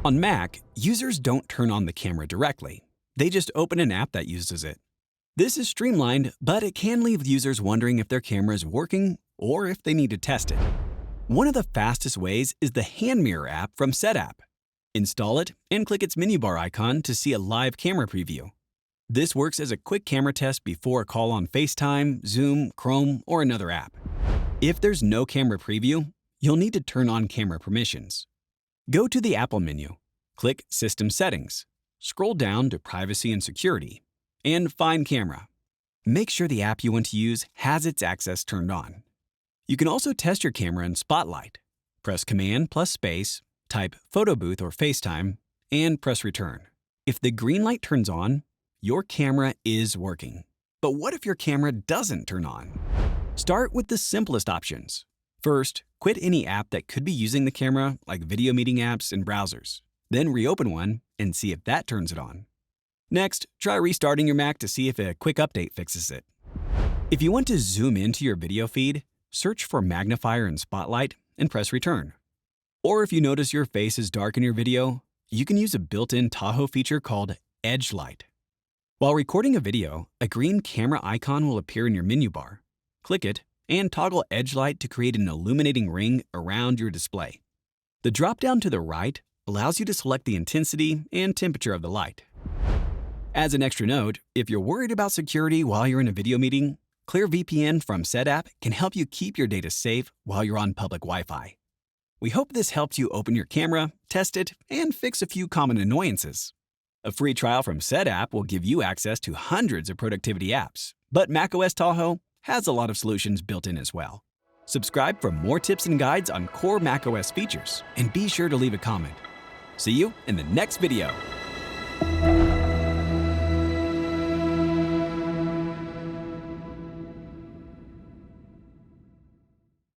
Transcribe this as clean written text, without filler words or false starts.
On Mac, users don't turn on the camera directly. They just open an app that uses it. This is streamlined, but it can leave users wondering if their camera is working or if they need to test it. One of the fastest ways is the Hand Mirror app from Setapp. Install it and click its menu bar icon to see a live camera preview. This works as a quick camera test before a call on FaceTime, Zoom, Chrome, or another app. If there's no camera preview, you'll need to turn on camera permissions. Go to the Apple menu, click System Settings, scroll down to Privacy and Security, and find Camera. Make sure the app you want to use has its access turned on. You can also test your camera in Spotlight. Press Command plus space, type Photo Booth or FaceTime, and press Return. If the green light turns on, your camera is working. But what if your camera doesn't turn on? Start with the simplest options. First, quit any app that could be using the camera, like video meeting apps and browsers. Then reopen one and see if that turns it on. Next, try restarting your Mac to see if a quick update fixes it. If you want to zoom into your video feed, search for Magnifier in Spotlight and press Return. Or if you notice your face is dark in your video, you can use a built-in Tahoe feature called Edge Light. While recording a video, a green camera icon will appear in your menu bar. Click it and toggle Edge Light to create an illuminating ring around your display. The drop-down to the right allows you to select the intensity and temperature of the light. As an extra note, if you're worried about security while you're in a video meeting, ClearVPN from Setapp can help you keep your data safe while you're on public Wi-Fi. We hope this helped you open your camera, test it, and fix a few common annoyances. A free trial from Setapp will give you access to hundreds of productivity apps, but macOS Tahoe has a lot of solutions built in as well. Subscribe for more tips and guides on core macOS features, and be sure to leave a comment. See you in the next video.